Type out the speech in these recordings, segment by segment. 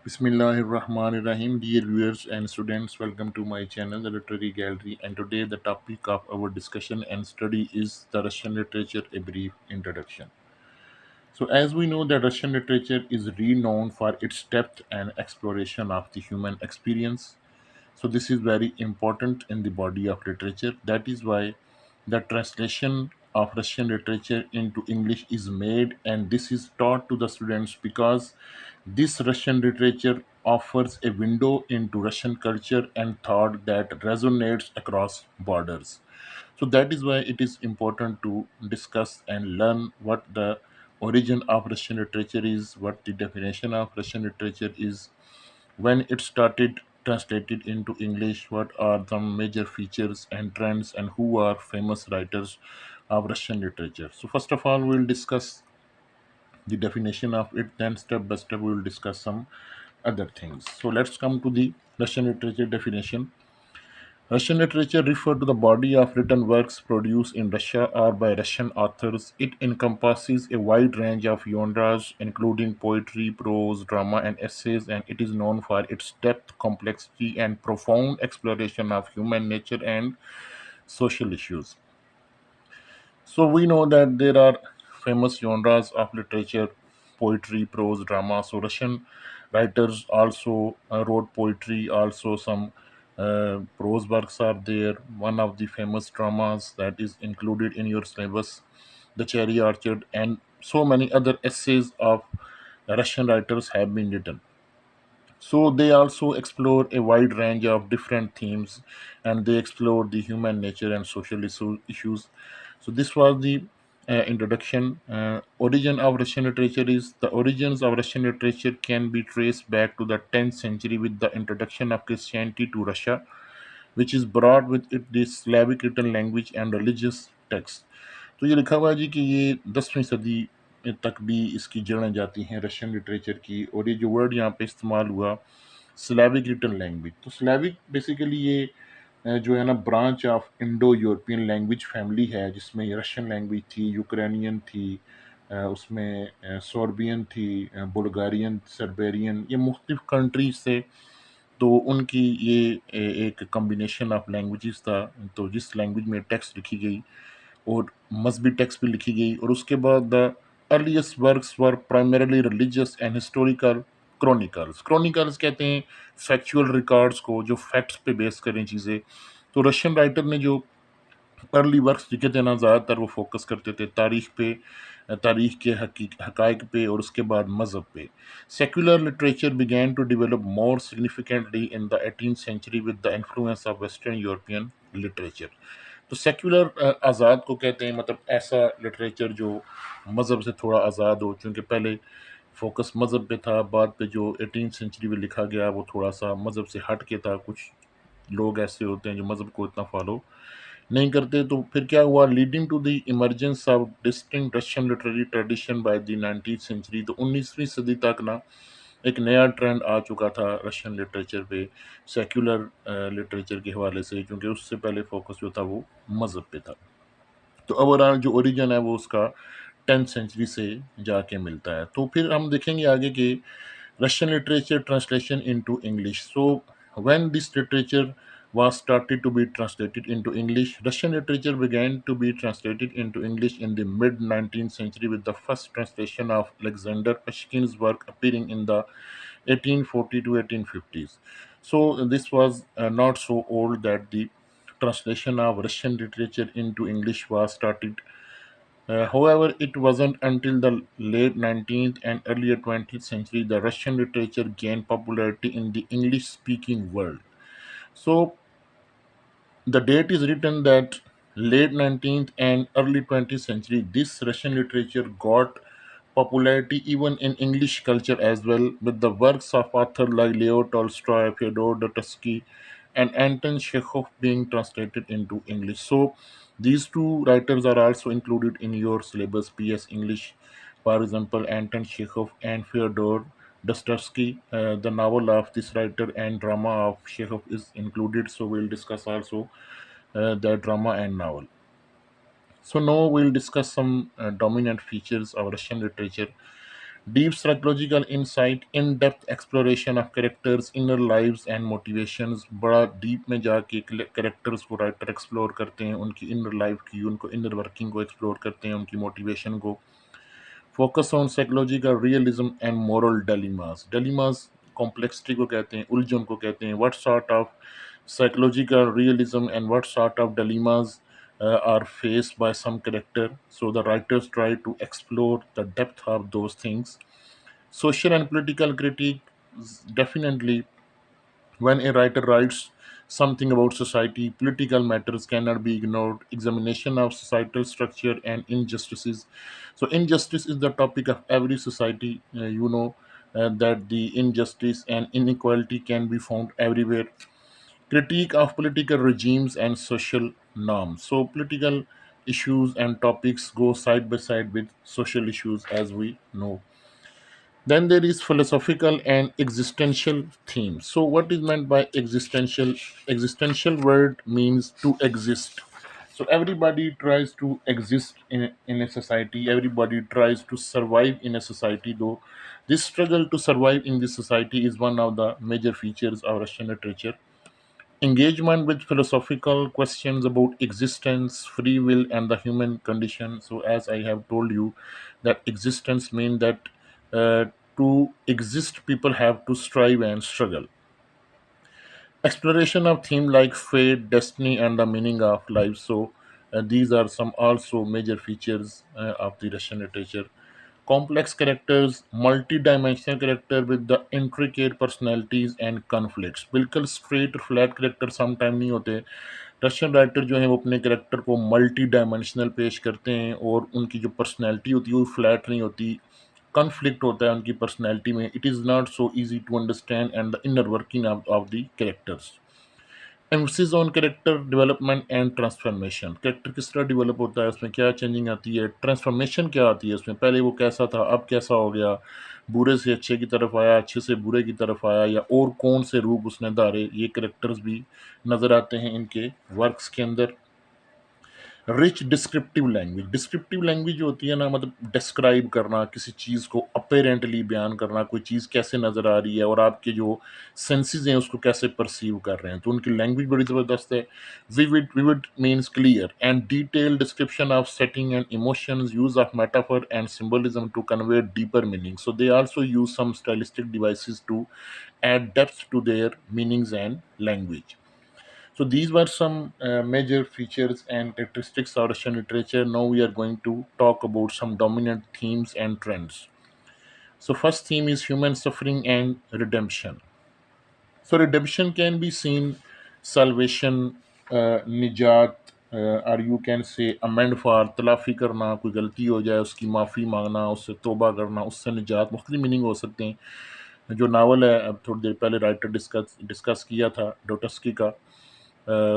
Bismillahirrahmanirrahim. Dear viewers and students, welcome to my channel, The Literary Gallery. And today, the topic of our discussion and study is the Russian literature, a brief introduction. So, as we know, that Russian literature is renowned for its depth and exploration of the human experience. So this is very important in the body of literature. That is why the translation of Russian literature into English is made, and this is taught to the students because this Russian literature offers a window into Russian culture and thought that resonates across borders. So that is why it is important to discuss and learn what the origin of Russian literature is, what the definition of Russian literature is, when it started translated into English, what are the major features and trends, and who are famous writers of Russian literature. So, first of all, we'll discuss the definition of it, then, step by step, we will discuss some other things. So, let's come to the Russian literature definition. Russian literature refers to the body of written works produced in Russia or by Russian authors. It encompasses a wide range of genres, including poetry, prose, drama, and essays, and it is known for its depth, complexity, and profound exploration of human nature and social issues. So we know that there are famous genres of literature: poetry, prose, drama. So Russian writers also wrote poetry, also some prose works are there. One of the famous dramas that is included in your syllabus, The Cherry Orchard, and so many other essays of Russian writers have been written. So they also explore a wide range of different themes, and they explore the human nature and social issues. So this was the introduction. Origin of Russian literature is the origins of Russian literature can be traced back to the 10th century with the introduction of Christianity to Russia, which is brought with it the Slavic written language and religious texts. तो ये लिखा हुआ है जी कि ये 10वीं सदी तक भी इसकी जड़ें जाती हैं रशियन लिटरेचर की, और ये जो वर्ड यहाँ पे इस्तेमाल हुआ, स्लैविक रिटन लैंग्वेज, तो स्लैविक बेसिकली ये जो है ना branch of Indo European language family है, जिसमें रशियन लैंग्वेज थी, यूक्रेनियन थी, उसमें सोर्बियन थी, बुल्गारियन, सर्बेरियन, ये मुख्तलिफ कंट्रीज से। तो उनकी ये एक कम्बिनेशन ऑफ लैंग्वेजेस था। तो जिस लैंग्वेज में टेक्स्ट लिखी गई और मजहबी टेक्स्ट भी लिखी गई, और उसके बाद the earliest works were primarily religious and historical chronicles. Chronicles कहते हैं फैक्चुअल रिकॉर्ड्स को, जो फैक्ट्स पे बेस करें चीज़ें। तो रशियन राइटर ने जो अर्ली वर्क्स लिखे थे ना, ज़्यादातर वो फोकस करते थे तारीख पे, तारीख के हकाइक पे, और उसके बाद मज़हब पे। Secular literature began to develop more significantly in the 18th century with the influence of western European literature. तो सेक्युलर आज़ाद को कहते हैं, मतलब ऐसा लिटरेचर जो मज़हब से थोड़ा आज़ाद हो, क्योंकि पहले फोकस मज़हब पे था, बाद पे जो 18th सेंचुरी में लिखा गया वो थोड़ा सा मज़हब से हट के था। कुछ लोग ऐसे होते हैं जो मज़हब को इतना फॉलो नहीं करते। तो फिर क्या हुआ, leading to the emergence of distinct Russian literary tradition by the 19th century. तो 19वीं सदी तक ना एक नया ट्रेंड आ चुका था रशियन लिटरेचर पे, सेक्युलर लिटरेचर के हवाले से, क्योंकि उससे पहले फोकस जो था वो मज़हब पे था। तो ओवरऑल जो ओरिजिन है वो उसका 10th सेंचुरी से जाके मिलता है। तो फिर हम देखेंगे आगे कि Russian literature translation into English. So when this literature was started to be translated into English, Russian literature began to be translated into English in the mid 19th century, with the first translation of Alexander Pushkin's work appearing in the 1840 to 1850s. So this was not so old that the translation of Russian literature into English was started. However, it wasn't until the late 19th and earlier 20th century the Russian literature gained popularity in the English speaking world. So, the date is written that late 19th and early 20th century, this Russian literature got popularity even in English culture as well, with the works of authors like Leo Tolstoy, Fyodor Dostoevsky, and Anton Chekhov being translated into English. So these two writers are also included in your syllabus PS English. For example, Anton Chekhov and Fyodor Dostoevsky. The novel of this writer and drama of Chekhov is included. So we'll discuss also the drama and novel. So now we'll discuss some dominant features of Russian literature. Deep psychological insight, in depth exploration of characters inner lives and motivations. بڑا deep میں جا کے characters کو writer explore کرتے ہیں، ان کی inner life کی، ان کو انر ورکنگ کو ایکسپلور کرتے ہیں، ان کی موٹیویشن کو. Focus on psychological realism and moral dilemmas. Dilemmas complexity کو کہتے ہیں، الجھن کو کہتے ہیں. What sort of psychological realism and what sort of dilemmas are faced by some character. So the writers try to explore the depth of those things. Social and political critique, definitely when a writer writes something about society, political matters cannot be ignored. Examination of societal structure and injustices. So, injustice is the topic of every society. That the injustice and inequality can be found everywhere. Critique of political regimes and social norms. So, political issues and topics go side by side with social issues, as we know. Then there is philosophical and existential themes. So, what is meant by existential? Existential word means to exist. So, everybody tries to exist in a society, everybody tries to survive in a society, though this struggle to survive in this society is one of the major features of Russian literature. Engagement with philosophical questions about existence, free will, and the human condition. So, as I have told you, that existence means that uh, to exist, people have to strive and struggle. Exploration of theme like fate, destiny, and the meaning of life. So, these are some also major features of the Russian literature. Complex characters, multi-dimensional character with the intricate personalities and conflicts. بالکل straight اور flat character sometime نہیں ہوتے. Russian writer جو ہیں وہ اپنے character کو multi dimensional پیش کرتے ہیں، اور ان کی جو پرسنالٹی ہوتی ہے وہ فلیٹ نہیں ہوتی، کنفلکٹ ہوتا ہے ان کی پرسنالٹی میں. It is not so easy to understand and the inner working of the characters. Emphasis on character development and transformation. Character کس طرح ڈیولپ ہوتا ہے، اس میں کیا چینجنگ آتی ہے، ٹرانسفارمیشن کیا آتی ہے اس میں، پہلے وہ کیسا تھا اب کیسا ہو گیا، برے سے اچھے کی طرف آیا، اچھے سے برے کی طرف آیا، یا اور کون سے روپ اس نے دھارے. یہ کریکٹرز بھی نظر آتے ہیں ان کے ورکس کے اندر. Rich descriptive language. Descriptive language جو ہوتی ہے نا، مطلب ڈسکرائب کرنا کسی چیز کو، اپیرنٹلی بیان کرنا، کوئی چیز کیسے نظر آ رہی ہے اور آپ کے جو سینسز ہیں اس کو کیسے پرسیو کر رہے ہیں، تو ان کی لینگویج بڑی زبردست ہے. Vivid means clear and detail description of setting and emotions, use of metaphor and symbolism to convey deeper meaning. So they also use some stylistic devices to add depth to their meanings and language. So these were some major features and characteristics of Russian literature. Now we are going to talk about some dominant themes and trends. So first theme is human suffering and redemption. So redemption can be seen salvation, نجات, or you can say amend for, تلافی کرنا، کوئی غلطی ہو جائے اس کی معافی مانگنا، اس سے توبہ کرنا، اس سے نجات. مختلف میننگ ہو سکتے ہیں. جو ناول ہے اب تھوڑی دیر پہلے رائٹر ڈسکس کیا تھا ڈوٹسکی کا،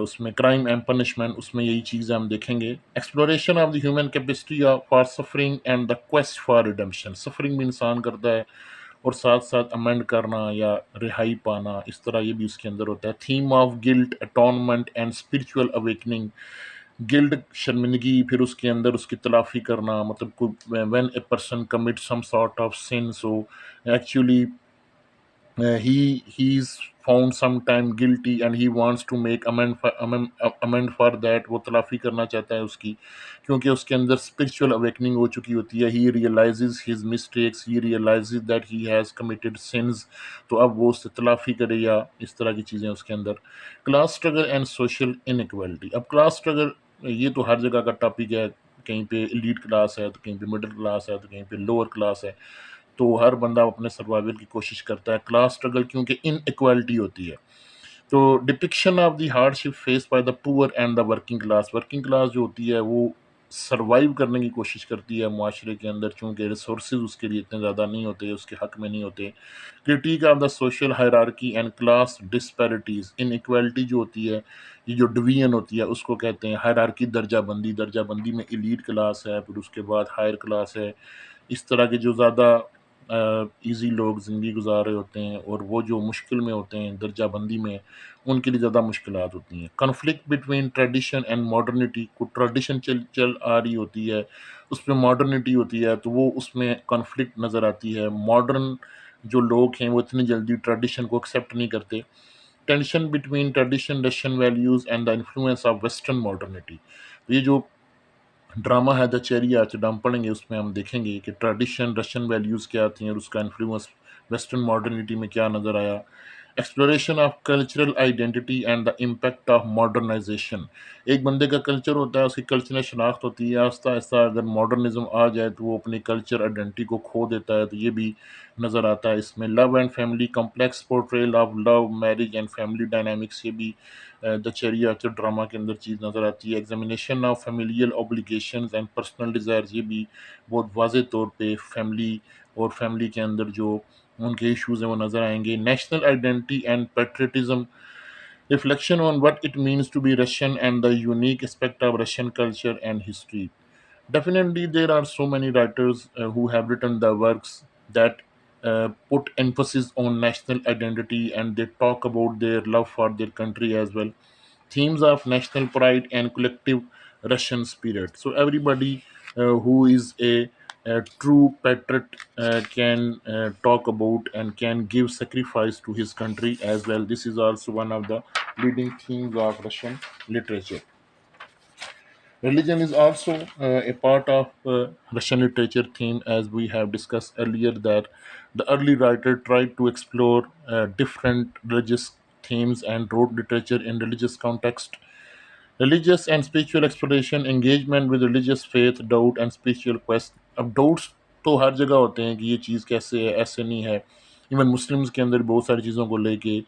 اس میں کرائم اینڈ پنشمنٹ، اس میں یہی چیزیں ہم دیکھیں گے. Exploration of the human capacity for suffering and the quest for redemption. Suffering بھی انسان کرتا ہے اور ساتھ ساتھ امینڈ کرنا یا رہائی پانا، اس طرح یہ بھی اس کے اندر ہوتا ہے. Theme of guilt, atonement and spiritual awakening. Guilt شرمندگی، پھر اس کے اندر اس کی تلافی کرنا، مطلب when a person commit some sort of sin, so actually he is found sometime guilty and he wants to make amend for that. وہ تلافی کرنا چاہتا ہے اس کی، کیونکہ اس کے اندر spiritual awakening ہو چکی ہوتی ہے. he realizes his mistakes, he realizes that he has committed sins. تو اب وہ اس سے تلافی کرے یا اس طرح کی چیزیں اس کے اندر. class struggle and social inequality. اب class struggle یہ تو ہر جگہ کا ٹاپک ہے، کہیں پہ ایلیٹ کلاس ہے تو کہیں پہ مڈل کلاس ہے تو کہیں پہ لوور کلاس ہے، تو ہر بندہ اپنے سروائیول کی کوشش کرتا ہے. کلاس اسٹرگل کیونکہ ان ایکوالٹی ہوتی ہے. تو depiction of the hardship face by the poor and the working class. Working class جو ہوتی ہے وہ سروائیو کرنے کی کوشش کرتی ہے معاشرے کے اندر، چونکہ ریسورسز اس کے لیے اتنے زیادہ نہیں ہوتے، اس کے حق میں نہیں ہوتے. Critique of the social hierarchy and class disparities. Inequality جو ہوتی ہے، یہ جو ڈویژن ہوتی ہے اس کو کہتے ہیں ہائرارکی، درجہ بندی. درجہ بندی میں ایلیٹ کلاس ہے، پھر اس کے بعد ہائر کلاس ہے. اس طرح کے جو زیادہ ایزی لوگ زندگی گزار رہے ہوتے ہیں، اور وہ جو مشکل میں ہوتے ہیں درجہ بندی میں، ان کے لیے زیادہ مشکلات ہوتی ہیں۔ Conflict between tradition and modernity, کو ٹریڈیشن چل آ رہی ہوتی ہے، اس پہ ماڈرنٹی ہوتی ہے، تو وہ اس میں کنفلکٹ نظر آتی ہے۔ ماڈرن جو لوگ ہیں وہ اتنی جلدی ٹریڈیشن کو ایکسیپٹ نہیں کرتے۔ Tension between tradition Russian values and the influence of western modernity, یہ جو ڈرامہ ہے دا چیری آرچرڈ ہم پڑھیں گے، اس میں ہم دیکھیں گے کہ ٹریڈیشن رشین ویلیوز کیا تھیں اور اس کا انفلوئنس ویسٹرن ماڈرنٹی میں کیا نظر آیا۔ Exploration of cultural identity and the impact of modernization, ایک بندے کا کلچر ہوتا ہے، اس کی کلچرل شناخت ہوتی ہے، آہستہ آہستہ اگر ماڈرنزم آ جائے تو وہ اپنی کلچر آئیڈینٹی کو کھو دیتا ہے، تو یہ بھی نظر آتا ہے اس میں۔ Love and family, complex portrayal of love, marriage and family dynamics, یہ بھی دا چیری آرچر ڈرامہ کے اندر چیز نظر آتی ہے۔ Examination of familial obligations and personal desires, یہ بھی بہت واضح طور پہ فیملی اور فیملی کے اندر جو ان کے ایشوز ہیں وہ نظر آئیں گے۔ National identity and patriotism, reflection on what it means to be Russian and the unique aspect of Russian culture and history. Definitely, there are so many writers who have written the works that put emphasis on national identity, and they talk about their love for their country as well. Themes of national pride and collective Russian spirit. So everybody who is a true patriot can talk about and can give sacrifice to his country as well. This is also one of the leading themes of Russian literature. Religion is also a part of Russian literature theme, as we have discussed earlier, that the early writer tried to explore different religious themes and wrote literature in religious context. Religious and spiritual exploration, engagement with religious faith, doubt and spiritual quest. اب doubts تو ہر جگہ ہوتے ہیں کہ یہ چیز کیسے ہے، ایسے نہیں ہے۔ ایون مسلمز کے اندر بہت ساری چیزوں کو لے کے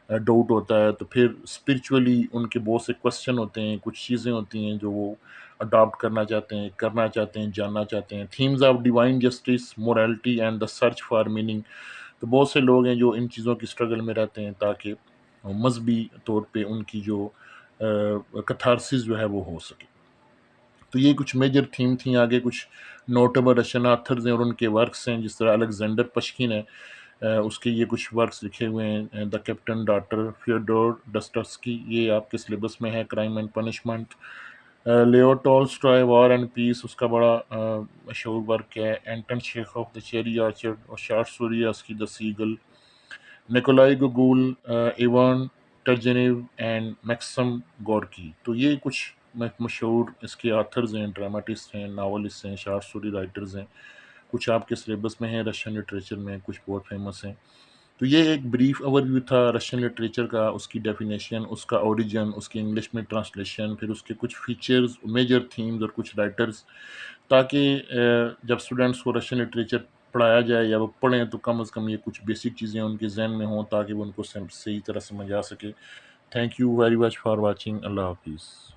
ڈاؤٹ ہوتا ہے، تو پھر اسپرچولی ان کے بہت سے کوشچن ہوتے ہیں، کچھ چیزیں ہوتی ہیں جو وہ اڈاپٹ کرنا چاہتے ہیں، کرنا چاہتے ہیں، جاننا چاہتے ہیں۔ Themes of divine justice, morality and the search for meaning, تو بہت سے لوگ ہیں جو ان چیزوں کی اسٹرگل میں رہتے ہیں تاکہ مذہبی طور پہ ان کی جو کتھارسس جو ہے وہ ہو سکے۔ تو یہ کچھ میجر تھیم تھیں۔ آگے کچھ نوٹیبل رشین آتھرز ہیں اور ان کے ورکس ہیں، جس طرح الیگزینڈر پشکین ہے، اس کے یہ کچھ ورکس لکھے ہوئے ہیں۔ The captain daughter, Fyodor Dostoevsky, یہ آپ کے سلیبس میں ہے، crime and punishment. Leo Tolstoy, war and peace, اس کا بڑا مشہور ورک ہے۔ Anton Chekhov, the cherry orchard, اور شارٹ اسٹوری ہے اس کی، دا سیگل۔ نکولائی گوگول، ایوان ٹرجنیو اینڈ میکسم گورکی، تو یہ کچھ مشہور اس کے آتھرز ہیں، ڈراماٹسٹ ہیں، ناولسٹ ہیں، شارٹ اسٹوری رائٹرز ہیں۔ کچھ آپ کے سلیبس میں ہیں رشین لٹریچر میں، کچھ بہت فیمس ہیں۔ تو یہ ایک بریف اوور ویو تھا رشین لٹریچر کا، اس کی ڈیفینیشن، اس کا اوریجن، اس کی انگلش میں ٹرانسلیشن، پھر اس کے کچھ فیچرز، میجر تھیمز اور کچھ رائٹرز، تاکہ جب اسٹوڈنٹس کو رشین لٹریچر پڑھایا جائے یا وہ پڑھیں تو کم از کم یہ کچھ بیسک چیزیں ان کے ذہن میں ہوں تاکہ وہ ان کو صحیح طرح سمجھ آ سکے۔ Thank you very much for watching. اللہ حافظ۔